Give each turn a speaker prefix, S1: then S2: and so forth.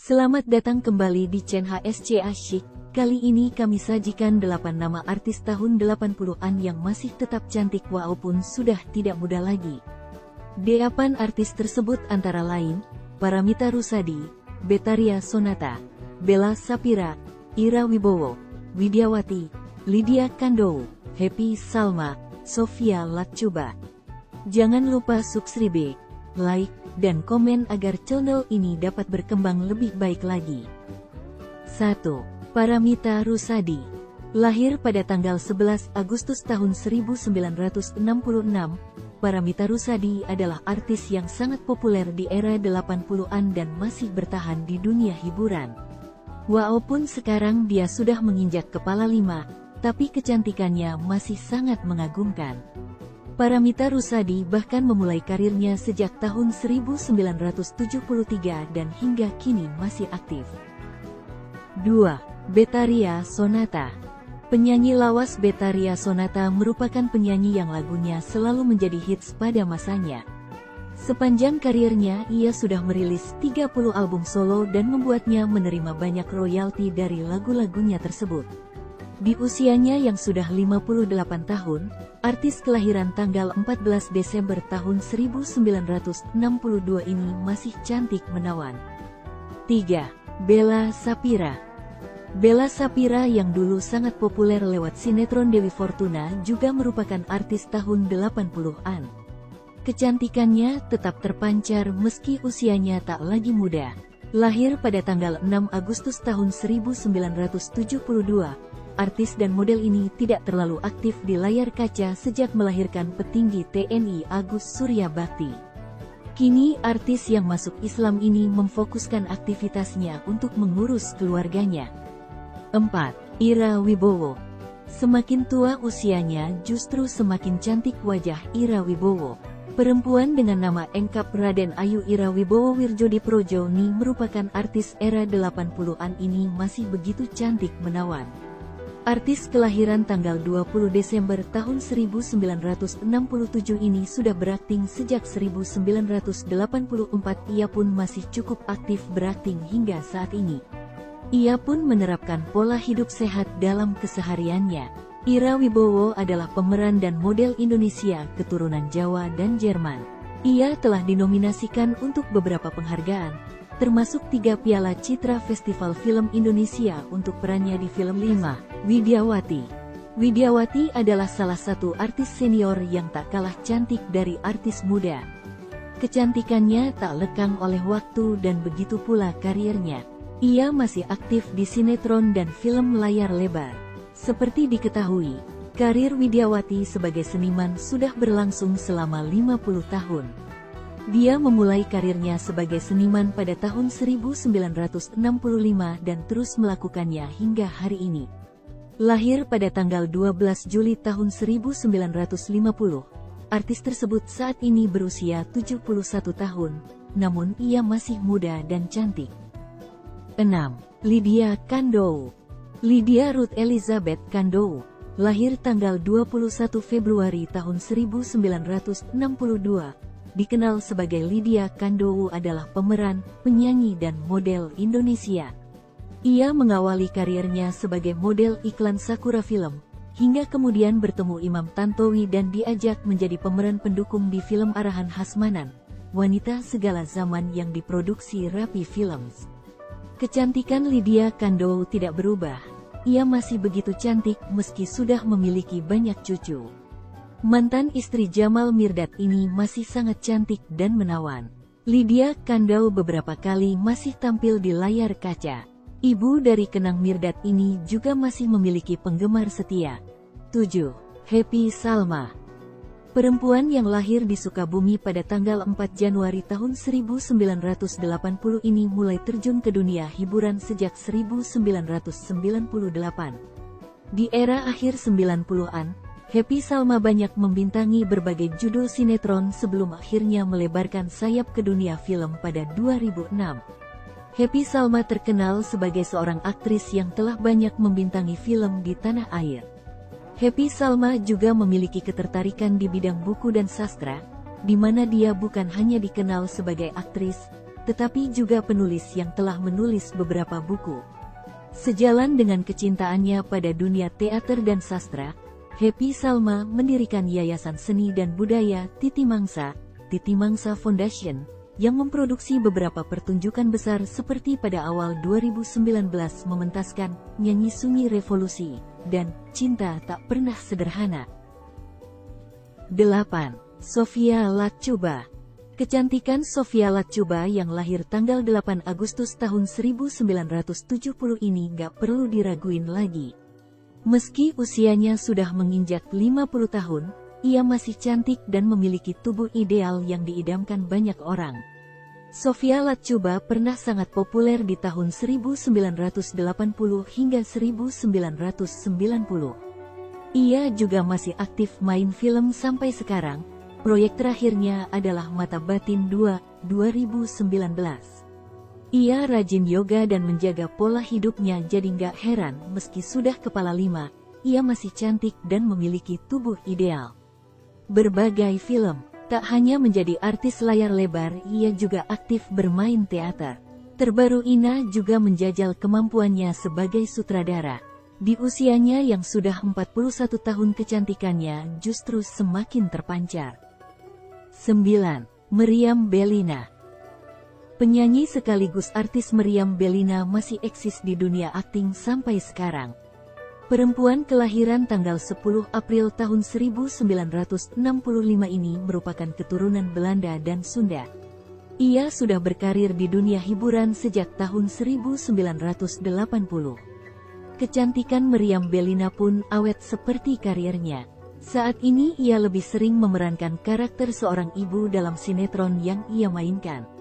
S1: Selamat datang kembali di channel HSC Asyik. Kali ini kami sajikan 8 nama artis tahun 80-an yang masih tetap cantik walaupun sudah tidak muda lagi. 8 artis tersebut antara lain, Paramitha Rusady, Betharia Sonata, Bella Shapira, Ira Wibowo, Widyawati, Lydia Kandou, Happy Salma, Sofia Latjuba. Jangan lupa subscribe, like, dan komen agar channel ini dapat berkembang lebih baik lagi. 1. Paramitha Rusady. Lahir pada tanggal 11 Agustus tahun 1966, Paramitha Rusady adalah artis yang sangat populer di era 80-an dan masih bertahan di dunia hiburan. Walaupun sekarang dia sudah menginjak kepala 5, tapi kecantikannya masih sangat mengagumkan. Paramitha Rusady bahkan memulai karirnya sejak tahun 1973 dan hingga kini masih aktif. 2. Betharia Sonata. Penyanyi lawas Betharia Sonata merupakan penyanyi yang lagunya selalu menjadi hits pada masanya. Sepanjang karirnya ia sudah merilis 30 album solo dan membuatnya menerima banyak royalti dari lagu-lagunya tersebut. Di usianya yang sudah 58 tahun, artis kelahiran tanggal 14 Desember tahun 1962 ini masih cantik menawan. 3. Bella Shapira. Bella Shapira yang dulu sangat populer lewat sinetron Dewi Fortuna juga merupakan artis tahun 80-an. Kecantikannya tetap terpancar meski usianya tak lagi muda. Lahir pada tanggal 6 Agustus tahun 1972, artis dan model ini tidak terlalu aktif di layar kaca sejak melahirkan petinggi TNI Agus Suryabakti. Kini artis yang masuk Islam ini memfokuskan aktivitasnya untuk mengurus keluarganya. 4. Ira Wibowo. Semakin tua usianya justru semakin cantik wajah Ira Wibowo. Perempuan dengan nama lengkap Raden Ayu Ira Wibowo Wirjodiprodjo ini merupakan artis era 80-an ini masih begitu cantik menawan. Artis kelahiran tanggal 20 Desember tahun 1967 ini sudah berakting sejak 1984. Ia pun masih cukup aktif berakting hingga saat ini. Ia pun menerapkan pola hidup sehat dalam kesehariannya. Ira Wibowo adalah pemeran dan model Indonesia keturunan Jawa dan Jerman. Ia telah dinominasikan untuk beberapa penghargaan, termasuk 3 Piala Citra Festival Film Indonesia untuk perannya di film 5, Widyawati. Widyawati adalah salah satu artis senior yang tak kalah cantik dari artis muda. Kecantikannya tak lekang oleh waktu dan begitu pula karirnya. Ia masih aktif di sinetron dan film layar lebar. Seperti diketahui, karir Widyawati sebagai seniman sudah berlangsung selama 50 tahun. Dia memulai karirnya sebagai seniman pada tahun 1965 dan terus melakukannya hingga hari ini. Lahir pada tanggal 12 Juli tahun 1950, artis tersebut saat ini berusia 71 tahun, namun ia masih muda dan cantik. 6. Lydia Kandou. Lydia Ruth Elizabeth Kandou, lahir tanggal 21 Februari tahun 1962. Dikenal sebagai Lydia Kandou adalah pemeran, penyanyi dan model Indonesia. Ia mengawali karirnya sebagai model iklan Sakura Film, hingga kemudian bertemu Imam Tantowi dan diajak menjadi pemeran pendukung di film arahan Hasmanan, Wanita Segala Zaman yang diproduksi Rapi Films. Kecantikan Lydia Kandou tidak berubah. Ia masih begitu cantik meski sudah memiliki banyak cucu. Mantan istri Jamal Mirdad ini masih sangat cantik dan menawan. Lydia Kandou beberapa kali masih tampil di layar kaca. Ibu dari Kenang Mirdad ini juga masih memiliki penggemar setia. 7. Happy Salma. Perempuan yang lahir di Sukabumi pada tanggal 4 Januari tahun 1980 ini mulai terjun ke dunia hiburan sejak 1998. Di era akhir 90-an, Happy Salma banyak membintangi berbagai judul sinetron sebelum akhirnya melebarkan sayap ke dunia film pada 2006. Happy Salma terkenal sebagai seorang aktris yang telah banyak membintangi film di tanah air. Happy Salma juga memiliki ketertarikan di bidang buku dan sastra, di mana dia bukan hanya dikenal sebagai aktris, tetapi juga penulis yang telah menulis beberapa buku. Sejalan dengan kecintaannya pada dunia teater dan sastra, Happy Salma mendirikan Yayasan Seni dan Budaya Titi Mangsa Foundation, yang memproduksi beberapa pertunjukan besar seperti pada awal 2019 mementaskan Nyanyi Sunyi Revolusi dan Cinta Tak Pernah Sederhana. 8. Sofia Latjuba. Kecantikan Sofia Latjuba yang lahir tanggal 8 Agustus tahun 1970 ini gak perlu diraguin lagi. Meski usianya sudah menginjak 50 tahun, ia masih cantik dan memiliki tubuh ideal yang diidamkan banyak orang. Sofia Latjuba pernah sangat populer di tahun 1980 hingga 1990. Ia juga masih aktif main film sampai sekarang. Proyek terakhirnya adalah Mata Batin 2, 2019. Ia rajin yoga dan menjaga pola hidupnya, jadi nggak heran meski sudah kepala 5, ia masih cantik dan memiliki tubuh ideal. Berbagai film, tak hanya menjadi artis layar lebar, ia juga aktif bermain teater. Terbaru Ina juga menjajal kemampuannya sebagai sutradara. Di usianya yang sudah 41 tahun kecantikannya justru semakin terpancar. 9. Meriam Bellina. Penyanyi sekaligus artis Meriam Bellina masih eksis di dunia akting sampai sekarang. Perempuan kelahiran tanggal 10 April tahun 1965 ini merupakan keturunan Belanda dan Sunda. Ia sudah berkarir di dunia hiburan sejak tahun 1980. Kecantikan Meriam Bellina pun awet seperti karirnya. Saat ini ia lebih sering memerankan karakter seorang ibu dalam sinetron yang ia mainkan.